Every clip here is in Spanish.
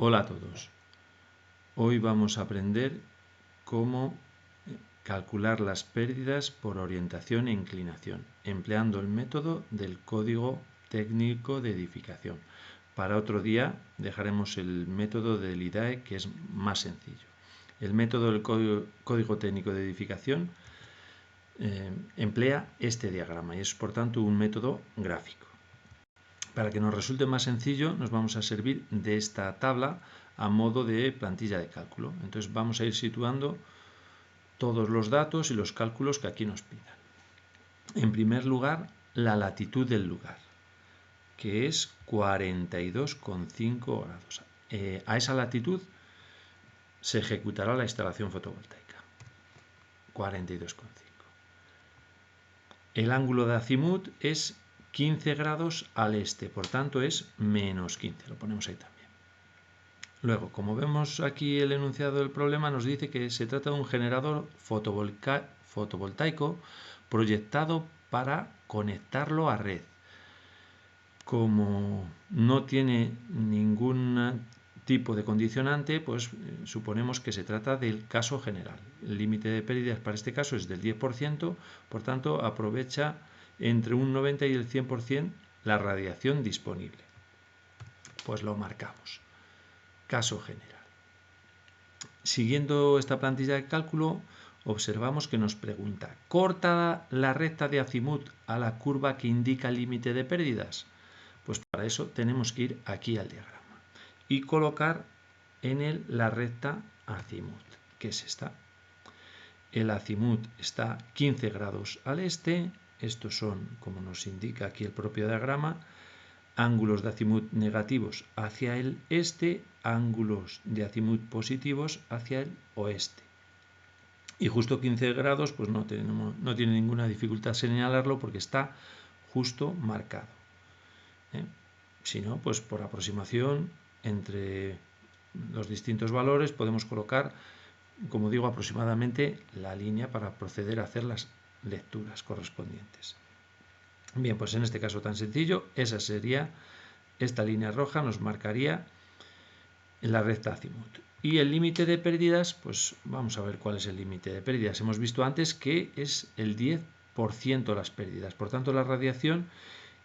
Hola a todos. Hoy vamos a aprender cómo calcular las pérdidas por orientación e inclinación, empleando el método del código técnico de edificación. Para otro día dejaremos el método del IDAE, que es más sencillo. El método del código técnico de edificación emplea este diagrama y es por tanto un método gráfico. Para que nos resulte más sencillo, nos vamos a servir de esta tabla a modo de plantilla de cálculo. Entonces vamos a ir situando todos los datos y los cálculos que aquí nos pidan. En primer lugar, la latitud del lugar, que es 42,5 grados. A esa latitud se ejecutará la instalación fotovoltaica. 42,5. El ángulo de azimut es 15 grados al este, por tanto es menos 15. Lo ponemos ahí también. Luego, como vemos aquí el enunciado del problema, nos dice que se trata de un generador fotovoltaico proyectado para conectarlo a red. Como no tiene ningún tipo de condicionante, pues suponemos que se trata del caso general. El límite de pérdidas para este caso es del 10%, por tanto aprovecha entre un 90 y el 100% la radiación disponible. Pues lo marcamos. Caso general. Siguiendo esta plantilla de cálculo, observamos que nos pregunta: ¿corta la recta de azimut a la curva que indica el límite de pérdidas? Pues para eso tenemos que ir aquí al diagrama y colocar en él la recta azimut, que es esta. El azimut está 15 grados al este. Estos son, como nos indica aquí el propio diagrama, ángulos de azimut negativos hacia el este, ángulos de azimut positivos hacia el oeste. Y justo 15 grados, pues no tiene ninguna dificultad señalarlo porque está justo marcado. Si no, pues por aproximación entre los distintos valores podemos colocar, como digo, aproximadamente la línea para proceder a hacer las lecturas correspondientes. Bien, pues en este caso tan sencillo, esa sería, esta línea roja nos marcaría en la recta azimut. Y el límite de pérdidas, pues vamos a ver cuál es el límite de pérdidas. Hemos visto antes que es el 10% las pérdidas. Por tanto, la radiación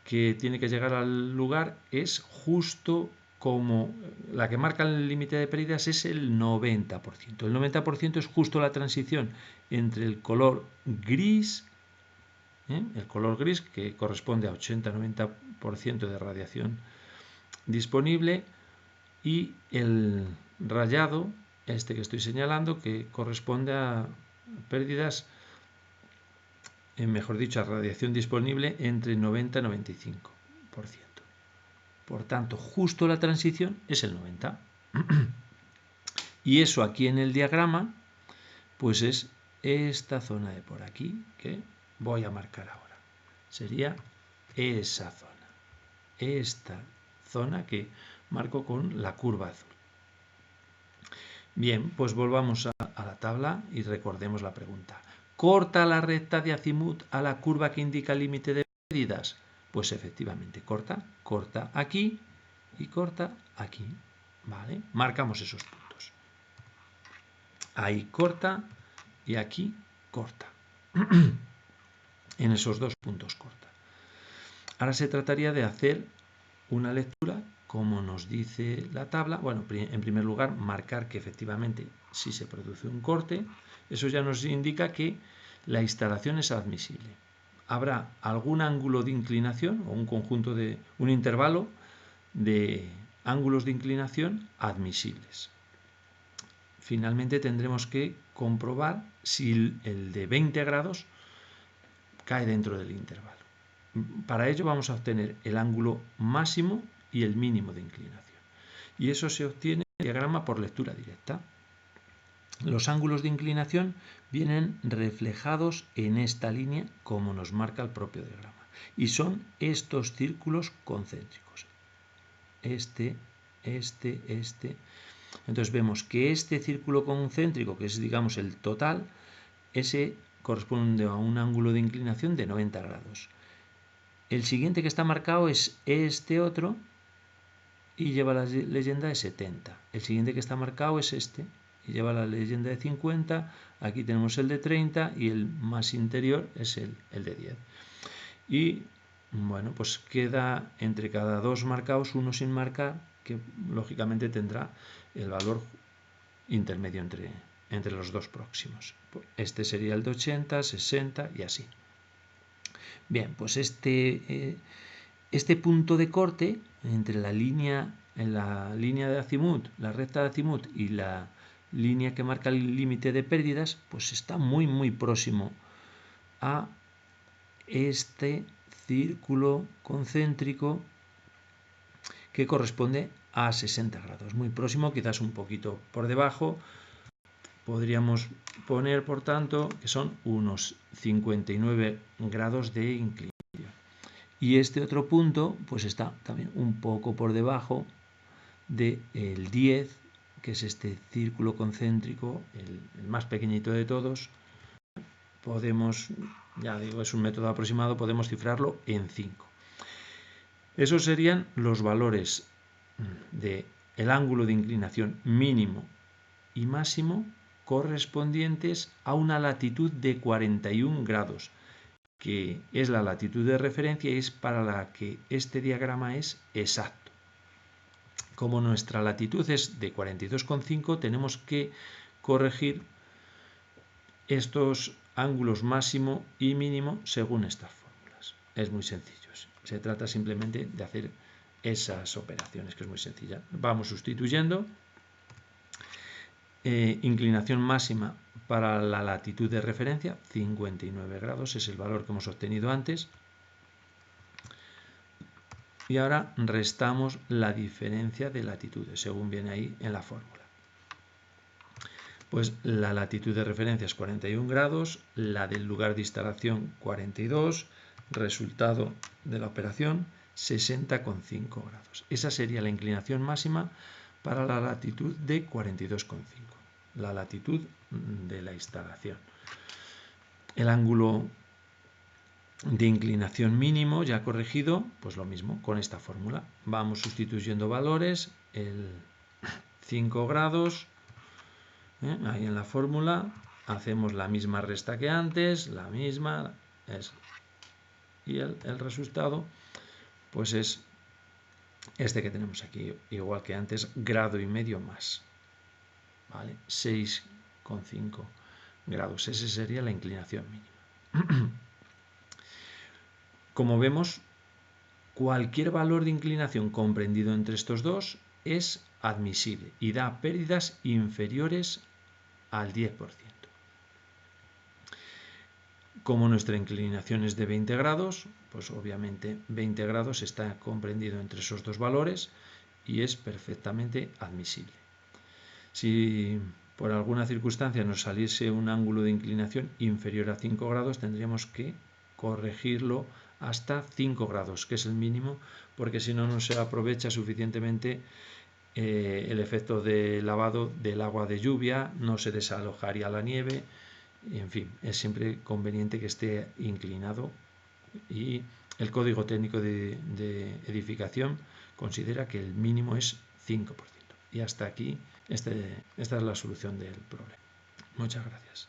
que tiene que llegar al lugar es justo como la que marca el límite de pérdidas es el 90%. El 90% es justo la transición entre el color gris, el color gris que corresponde a 80-90% de radiación disponible, y el rayado, este que estoy señalando, que corresponde a pérdidas, mejor dicho, a radiación disponible entre 90 y 95%. Por tanto, justo la transición es el 90%. Y eso aquí en el diagrama, pues es esta zona de por aquí que voy a marcar ahora. Sería esa zona. Esta zona que marco con la curva azul. Bien, pues volvamos a la tabla y recordemos la pregunta. ¿Corta la recta de azimut a la curva que indica el límite de pérdidas? Pues efectivamente, corta aquí y corta aquí. ¿Vale? Marcamos esos puntos. Ahí corta y aquí corta. En esos dos puntos corta. Ahora se trataría de hacer una lectura como nos dice la tabla. Bueno, en primer lugar, marcar que efectivamente si se produce un corte, eso ya nos indica que la instalación es admisible. Habrá algún ángulo de inclinación o un conjunto de un intervalo de ángulos de inclinación admisibles. Finalmente tendremos que comprobar si el de 20 grados cae dentro del intervalo. Para ello vamos a obtener el ángulo máximo y el mínimo de inclinación. Y eso se obtiene en el diagrama por lectura directa. Los ángulos de inclinación vienen reflejados en esta línea como nos marca el propio diagrama. Y son estos círculos concéntricos. Este. Entonces vemos que este círculo concéntrico, que es digamos el total, ese corresponde a un ángulo de inclinación de 90 grados. El siguiente que está marcado es este otro, y lleva la leyenda de 70. El siguiente que está marcado es este y lleva la leyenda de 50. Aquí tenemos el de 30 y el más interior es el de 10. Y bueno, pues queda entre cada dos marcados uno sin marcar, que lógicamente tendrá el valor intermedio entre los dos próximos. Este sería el de 80, 60 y así. Bien, pues este punto de corte entre la línea de azimut, la recta de azimut y la línea que marca el límite de pérdidas, pues está muy muy próximo a este círculo concéntrico que corresponde a 60 grados. Muy próximo, quizás un poquito por debajo. Podríamos poner, por tanto, que son unos 59 grados de inclinación. Y este otro punto, pues está también un poco por debajo del 10, que es este círculo concéntrico, el más pequeñito de todos. Podemos, ya digo, es un método aproximado, podemos cifrarlo en 5. Esos serían los valores del ángulo de inclinación mínimo y máximo correspondientes a una latitud de 41 grados, que es la latitud de referencia y es para la que este diagrama es exacto. Como nuestra latitud es de 42,5, tenemos que corregir estos ángulos máximo y mínimo según estas fórmulas. Es muy sencillo. Se trata simplemente de hacer esas operaciones, que es muy sencilla. Vamos sustituyendo. Inclinación máxima para la latitud de referencia, 59 grados, es el valor que hemos obtenido antes. Y ahora restamos la diferencia de latitudes, según viene ahí en la fórmula. Pues la latitud de referencia es 41 grados, la del lugar de instalación 42, resultado de la operación 60,5 grados. Esa sería la inclinación máxima para la latitud de 42,5, la latitud de la instalación. El ángulo de inclinación mínimo ya corregido, pues lo mismo con esta fórmula. Vamos sustituyendo valores, el 5 grados, ahí en la fórmula, hacemos la misma resta que antes, la misma, y el resultado pues es este que tenemos aquí, igual que antes, grado y medio más, ¿vale? 6,5 grados, esa sería la inclinación mínima. Como vemos, cualquier valor de inclinación comprendido entre estos dos es admisible y da pérdidas inferiores al 10%. Como nuestra inclinación es de 20 grados, pues obviamente 20 grados está comprendido entre esos dos valores y es perfectamente admisible. Si por alguna circunstancia nos saliese un ángulo de inclinación inferior a 5 grados, tendríamos que corregirlo hasta 5 grados, que es el mínimo, porque si no, no se aprovecha suficientemente el efecto de lavado del agua de lluvia, no se desalojaría la nieve, y en fin, es siempre conveniente que esté inclinado, y el Código Técnico de Edificación considera que el mínimo es 5%. Y hasta aquí, esta es la solución del problema. Muchas gracias.